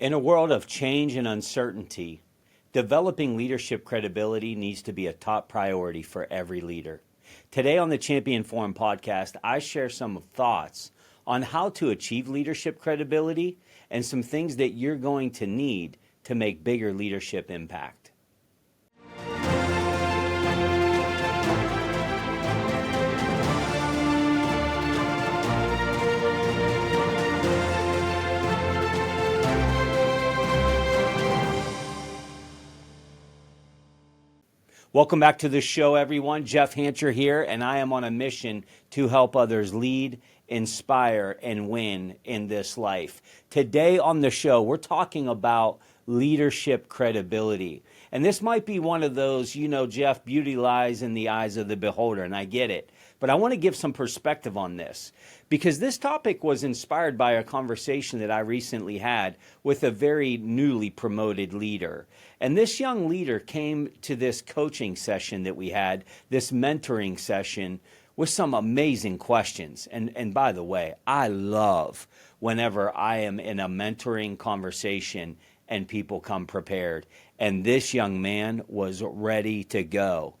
In a world of change and uncertainty, developing leadership credibility needs to be a top priority for every leader. Today on the Champion Forum podcast, I share some thoughts on how to achieve leadership credibility and some things that you're going to need to make bigger leadership impact. Welcome back to the show, everyone. Jeff Hancher here, and I am on a mission to help others lead, inspire, and win in this life. Today on the show, we're talking about leadership credibility. And this might be one of those, Jeff, beauty lies in the eyes of the beholder, and I get it. But I want to give some perspective on this because this topic was inspired by a conversation that I recently had with a very newly promoted leader. And this young leader came to this coaching session that we had, this mentoring session, with some amazing questions. And by the way, I love whenever I am in a mentoring conversation and people come prepared. And this young man was ready to go.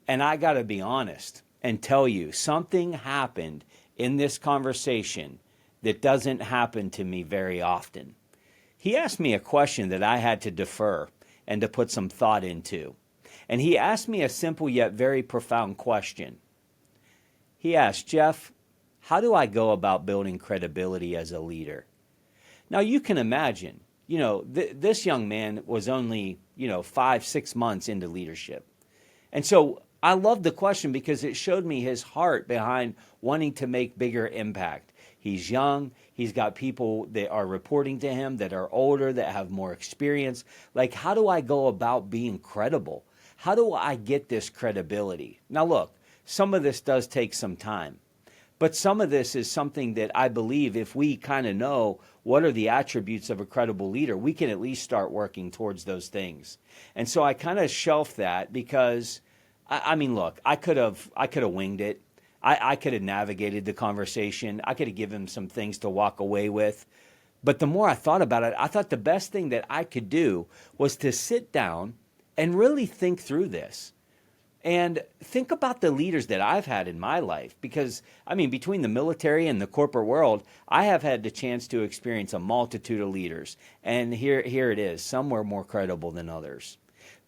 And I got to be honest and tell you, something happened in this conversation that doesn't happen to me very often. He asked me a question that I had to defer and to put some thought into. And he asked me a simple yet very profound question. He asked, Jeff, how do I go about building credibility as a leader? Now you can imagine, this young man was only, 5-6 months into leadership. And so I love the question because it showed me his heart behind wanting to make bigger impact. He's young. He's got people that are reporting to him that are older, that have more experience. Like, how do I go about being credible? How do I get this credibility? Now, look, some of this does take some time, but some of this is something that I believe if we kind of know what are the attributes of a credible leader, we can at least start working towards those things. And so I kind of shelved that because look, I could have winged it. I could have navigated the conversation. I could have given him some things to walk away with. But the more I thought about it, I thought the best thing that I could do was to sit down and really think through this. And think about the leaders that I've had in my life. Because, between the military and the corporate world, I have had the chance to experience a multitude of leaders. And here it is. Some were more credible than others.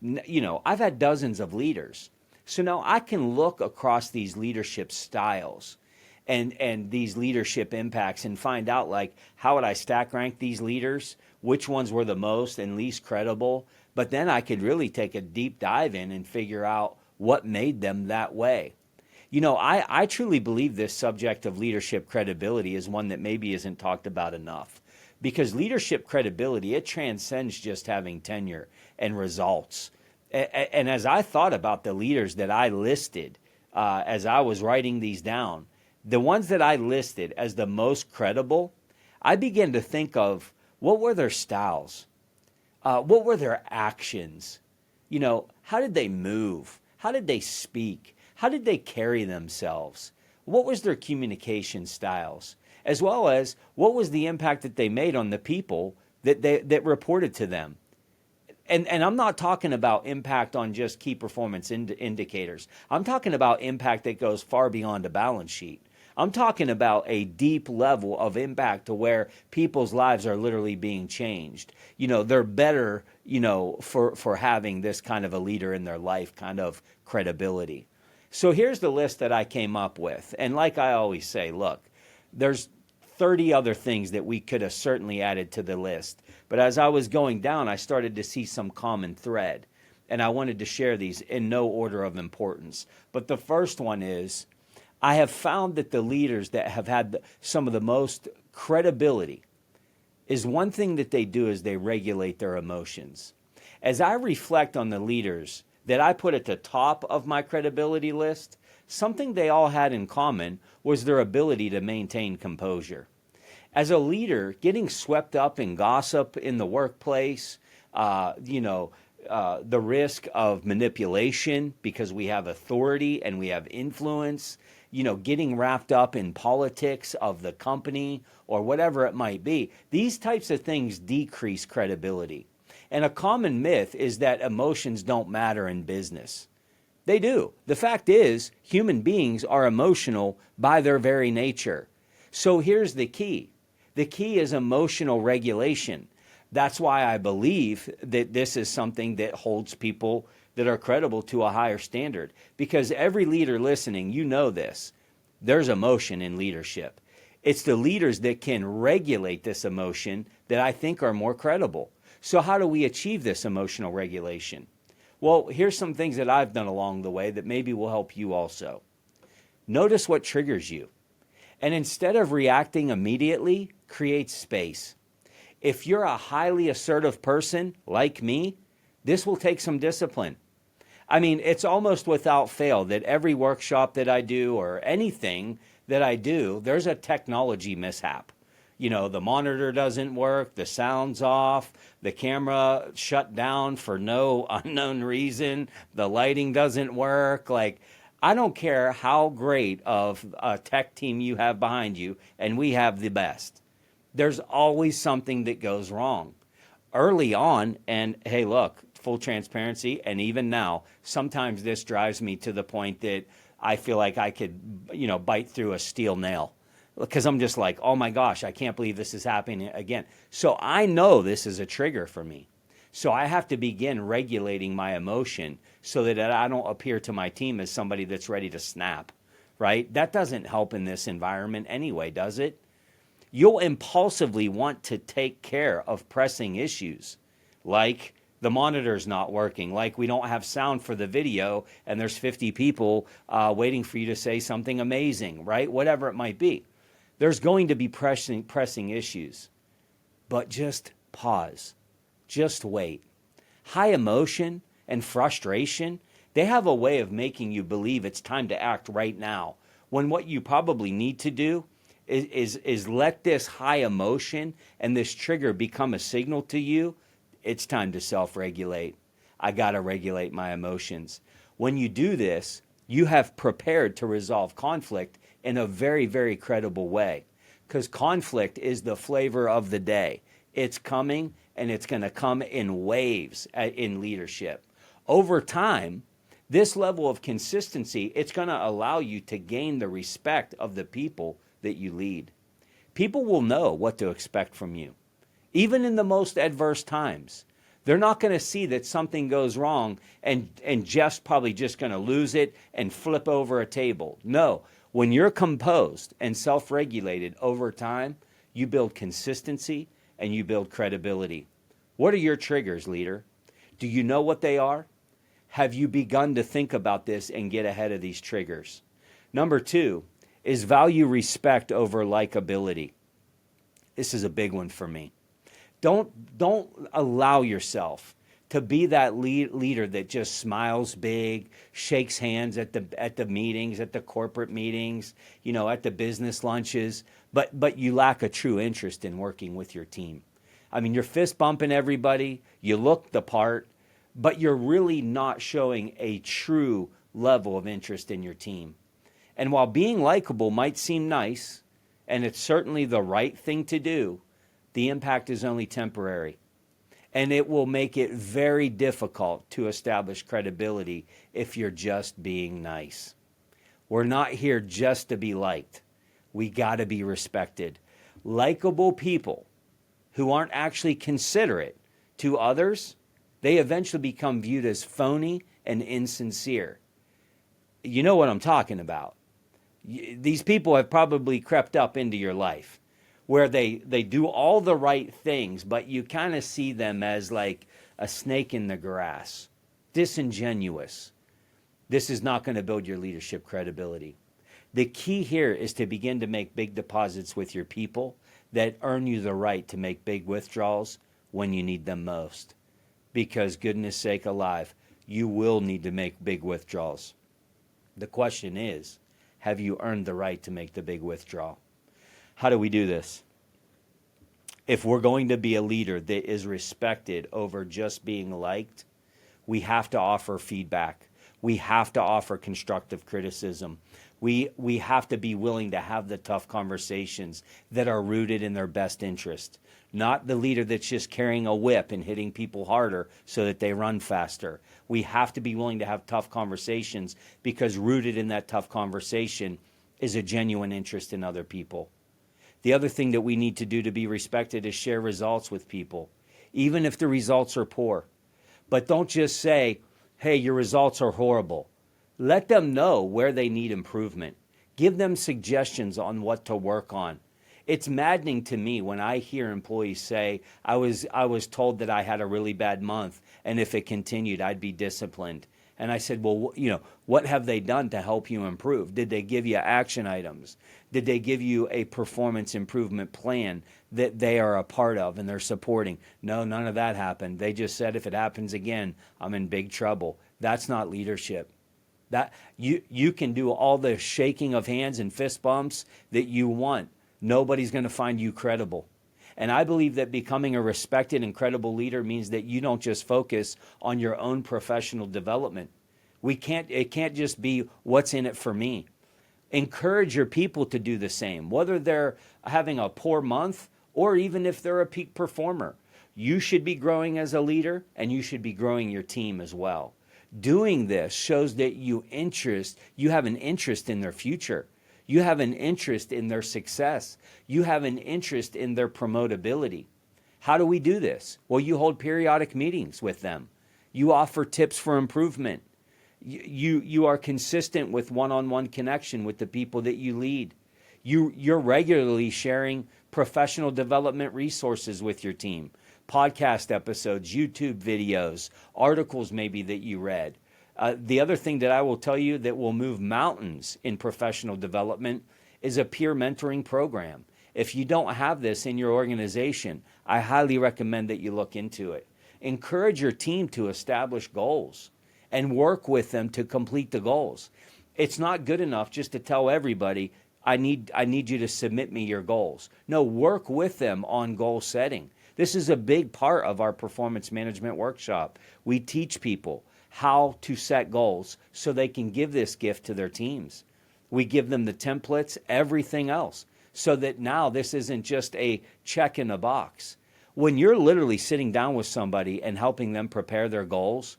I've had dozens of leaders. So now I can look across these leadership styles and these leadership impacts and find out, like, how would I stack rank these leaders? Which ones were the most and least credible? But then I could really take a deep dive in and figure out what made them that way. I truly believe this subject of leadership credibility is one that maybe isn't talked about enough. Because leadership credibility, it transcends just having tenure and results. And as I thought about the leaders that I listed as I was writing these down, the ones that I listed as the most credible, I began to think of what were their styles? What were their actions? How did they move? How did they speak? How did they carry themselves? What was their communication styles? As well as what was the impact that they made on the people that reported to them? And I'm not talking about impact on just key performance indicators. I'm talking about impact that goes far beyond a balance sheet. I'm talking about a deep level of impact to where people's lives are literally being changed. They're better, for having this kind of a leader in their life, kind of credibility. So here's the list that I came up with. And like I always say, look, there's 30 other things that we could have certainly added to the list. But as I was going down, I started to see some common thread. And I wanted to share these in no order of importance. But the first one is, I have found that the leaders that have had some of the most credibility is one thing that they do is they regulate their emotions. As I reflect on the leaders that I put at the top of my credibility list, something they all had in common was their ability to maintain composure. As a leader, getting swept up in gossip in the workplace, the risk of manipulation because we have authority and we have influence, getting wrapped up in politics of the company or whatever it might be. These types of things decrease credibility. And a common myth is that emotions don't matter in business. They do. The fact is, human beings are emotional by their very nature. So here's the key. The key is emotional regulation. That's why I believe that this is something that holds people that are credible to a higher standard. Because every leader listening, you know this. There's emotion in leadership. It's the leaders that can regulate this emotion that I think are more credible. So how do we achieve this emotional regulation? Well, here's some things that I've done along the way that maybe will help you also. Notice what triggers you. And instead of reacting immediately, create space. If you're a highly assertive person like me, this will take some discipline. I mean, it's almost without fail that every workshop that I do or anything that I do, there's a technology mishap. The monitor doesn't work, the sound's off, the camera shut down for no unknown reason, the lighting doesn't work. Like, I don't care how great of a tech team you have behind you, and we have the best. There's always something that goes wrong. Early on, and hey, look, full transparency, and even now, sometimes this drives me to the point that I feel like I could, bite through a steel nail. Because I'm just like, oh my gosh, I can't believe this is happening again. So I know this is a trigger for me. So I have to begin regulating my emotion so that I don't appear to my team as somebody that's ready to snap, right? That doesn't help in this environment anyway, does it? You'll impulsively want to take care of pressing issues, like the monitor's not working, like we don't have sound for the video and there's 50 people waiting for you to say something amazing, right? Whatever it might be. There's going to be pressing issues, but just pause, just wait. High emotion and frustration, they have a way of making you believe it's time to act right now, when what you probably need to do is let this high emotion and this trigger become a signal to you. It's time to self-regulate. I got to regulate my emotions. When you do this, you have prepared to resolve conflict in a very, very credible way. Because conflict is the flavor of the day. It's coming, and it's going to come in waves in leadership. Over time, this level of consistency, it's going to allow you to gain the respect of the people that you lead. People will know what to expect from you, even in the most adverse times. They're not going to see that something goes wrong and Jeff's probably just going to lose it and flip over a table. No, when you're composed and self-regulated over time, you build consistency and you build credibility. What are your triggers, leader? Do you know what they are? Have you begun to think about this and get ahead of these triggers? Number 2 is value respect over likability. This is a big one for me. Don't allow yourself to be that leader that just smiles big, shakes hands at the meetings, at the corporate meetings, at the business lunches, but you lack a true interest in working with your team. I mean, you're fist bumping everybody, you look the part, but you're really not showing a true level of interest in your team. And while being likable might seem nice, and it's certainly the right thing to do, the impact is only temporary. And it will make it very difficult to establish credibility if you're just being nice. We're not here just to be liked. We got to be respected. Likable people who aren't actually considerate to others, they eventually become viewed as phony and insincere. You know what I'm talking about. These people have probably crept up into your life, where they do all the right things, but you kind of see them as like a snake in the grass, disingenuous. This is not going to build your leadership credibility. The key here is to begin to make big deposits with your people that earn you the right to make big withdrawals when you need them most. Because goodness sake alive, you will need to make big withdrawals. The question is, have you earned the right to make the big withdrawal? How do we do this? If we're going to be a leader that is respected over just being liked, we have to offer feedback. We have to offer constructive criticism. We have to be willing to have the tough conversations that are rooted in their best interest, not the leader that's just carrying a whip and hitting people harder so that they run faster. We have to be willing to have tough conversations because rooted in that tough conversation is a genuine interest in other people. The other thing that we need to do to be respected is share results with people, even if the results are poor. But don't just say, hey, your results are horrible. Let them know where they need improvement. Give them suggestions on what to work on. It's maddening to me when I hear employees say, I was told that I had a really bad month, and if it continued, I'd be disciplined. And I said, well, what have they done to help you improve? Did they give you action items? Did they give you a performance improvement plan that they are a part of and they're supporting? No, none of that happened. They just said, if it happens again, I'm in big trouble. That's not leadership. That you can do all the shaking of hands and fist bumps that you want. Nobody's going to find you credible. And I believe that becoming a respected and credible leader means that you don't just focus on your own professional development. It can't just be what's in it for me. Encourage your people to do the same, whether they're having a poor month or even if they're a peak performer. You should be growing as a leader and you should be growing your team as well. Doing this shows that you have an interest in their future. You have an interest in their success. You have an interest in their promotability. How do we do this? Well, you hold periodic meetings with them. You offer tips for improvement. You are consistent with one-on-one connection with the people that you lead. You're regularly sharing professional development resources with your team. Podcast episodes, YouTube videos, articles maybe that you read. The other thing that I will tell you that will move mountains in professional development is a peer mentoring program. If you don't have this in your organization, I highly recommend that you look into it. Encourage your team to establish goals and work with them to complete the goals. It's not good enough just to tell everybody, I need you to submit me your goals. No, work with them on goal setting. This is a big part of our performance management workshop. We teach people how to set goals so they can give this gift to their teams. We give them the templates, everything else, so that now this isn't just a check in a box. When you're literally sitting down with somebody and helping them prepare their goals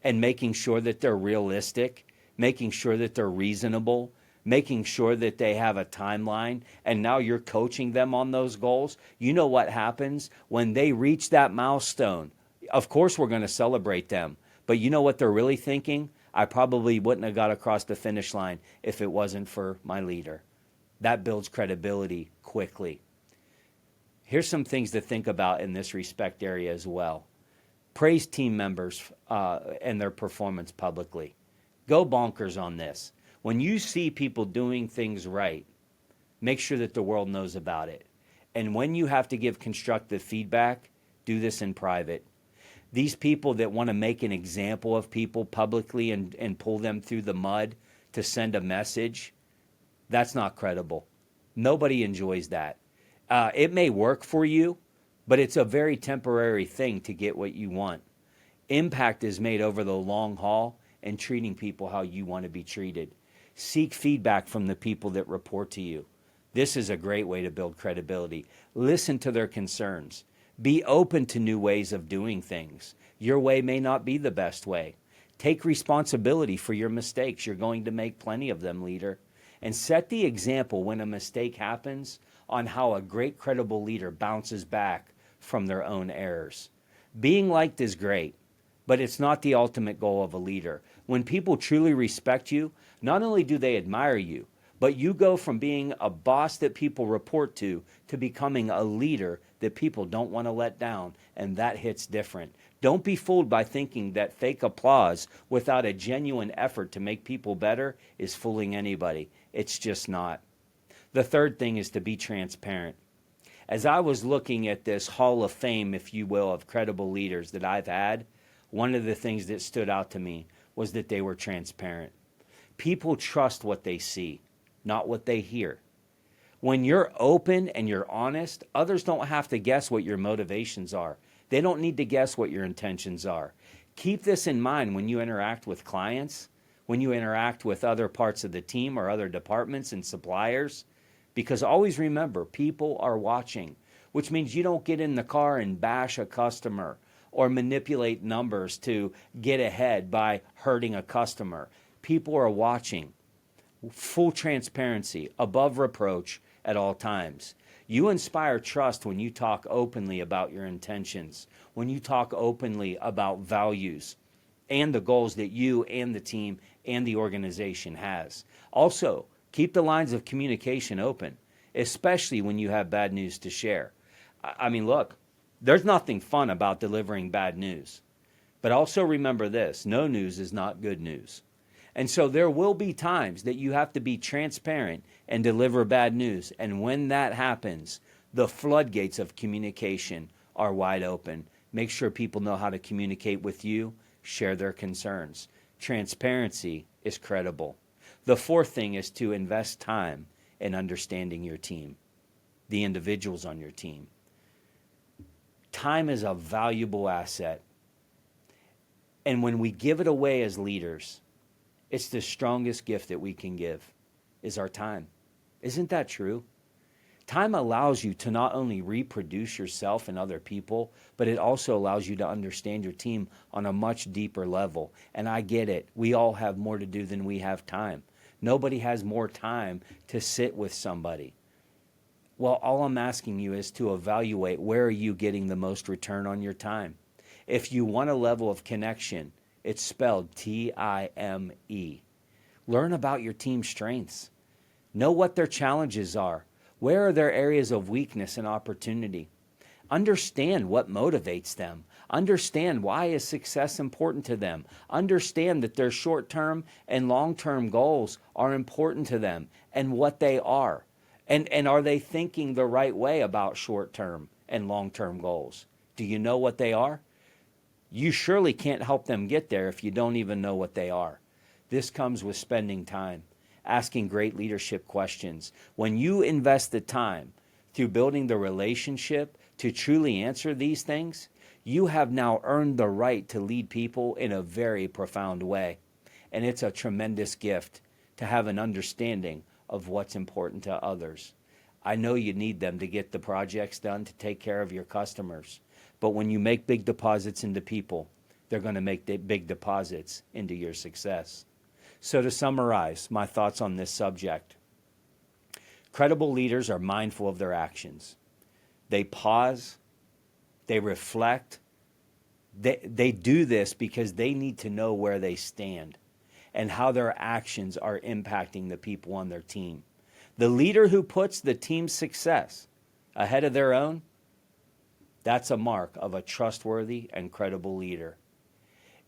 and making sure that they're realistic, making sure that they're reasonable, making sure that they have a timeline, and now you're coaching them on those goals, you know what happens when they reach that milestone? Of course we're going to celebrate them, but you know what they're really thinking? I probably wouldn't have got across the finish line if it wasn't for my leader. That builds credibility quickly. Here's some things to think about in this respect area as well. Praise team members and their performance publicly. Go bonkers on this. When you see people doing things right, make sure that the world knows about it. And when you have to give constructive feedback, do this in private. These people that want to make an example of people publicly and pull them through the mud to send a message, that's not credible. Nobody enjoys that. It may work for you, but it's a very temporary thing to get what you want. Impact is made over the long haul and treating people how you want to be treated. Seek feedback from the people that report to you. This is a great way to build credibility. Listen to their concerns. Be open to new ways of doing things. Your way may not be the best way. Take responsibility for your mistakes. You're going to make plenty of them, leader. And set the example when a mistake happens on how a great credible leader bounces back from their own errors. Being liked is great, but it's not the ultimate goal of a leader. When people truly respect you, not only do they admire you, but you go from being a boss that people report to becoming a leader that people don't want to let down, and that hits different. Don't be fooled by thinking that fake applause without a genuine effort to make people better is fooling anybody. It's just not. The third thing is to be transparent. As I was looking at this hall of fame, if you will, of credible leaders that I've had, one of the things that stood out to me was that they were transparent. People trust what they see, not what they hear. When you're open and you're honest, others don't have to guess what your motivations are. They don't need to guess what your intentions are. Keep this in mind when you interact with clients. when you interact with other parts of the team or other departments and suppliers. Because always remember, people are watching, which means you don't get in the car and bash a customer or manipulate numbers to get ahead by hurting a customer. People are watching. Full transparency, above reproach at all times. You inspire trust when you talk openly about your intentions, when you talk openly about values and the goals that you and the team and the organization has. Also, keep the lines of communication open, especially when you have bad news to share. I mean, look, there's nothing fun about delivering bad news. But also remember this, no news is not good news. And so there will be times that you have to be transparent and deliver bad news. And when that happens, the floodgates of communication are wide open. Make sure people know how to communicate with you, share their concerns. Transparency is credible. The fourth thing is to invest time in understanding your team, the individuals on your team. Time is a valuable asset. And when we give it away as leaders, it's the strongest gift that we can give, is our time. Isn't that true? Time allows you to not only reproduce yourself and other people, but it also allows you to understand your team on a much deeper level. And I get it. We all have more to do than we have time. Nobody has more time to sit with somebody. Well, all I'm asking you is to evaluate, where are you getting the most return on your time? If you want a level of connection, it's spelled Time. Learn about your team's strengths. Know what their challenges are. Where are their areas of weakness and opportunity? Understand what motivates them. Understand why is success important to them. Understand that their short-term and long-term goals are important to them and what they are. And are they thinking the right way about short-term and long-term goals? Do you know what they are? You surely can't help them get there if you don't even know what they are. This comes with spending time, asking great leadership questions. When you invest the time through building the relationship to truly answer these things, you have now earned the right to lead people in a very profound way. And it's a tremendous gift to have an understanding of what's important to others. I know you need them to get the projects done, to take care of your customers. But when you make big deposits into people, they're going to make big deposits into your success. So to summarize my thoughts on this subject, credible leaders are mindful of their actions. They pause, they reflect. They do this because they need to know where they stand and how their actions are impacting the people on their team. The leader who puts the team's success ahead of their own, that's a mark of a trustworthy and credible leader.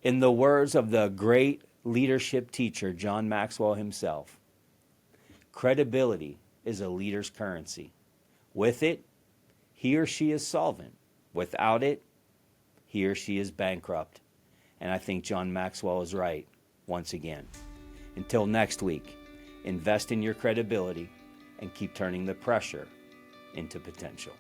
In the words of the great leadership teacher, John Maxwell himself, credibility is a leader's currency. With it, he or she is solvent. Without it, he or she is bankrupt. And I think John Maxwell is right once again. Until next week, invest in your credibility and keep turning the pressure into potential.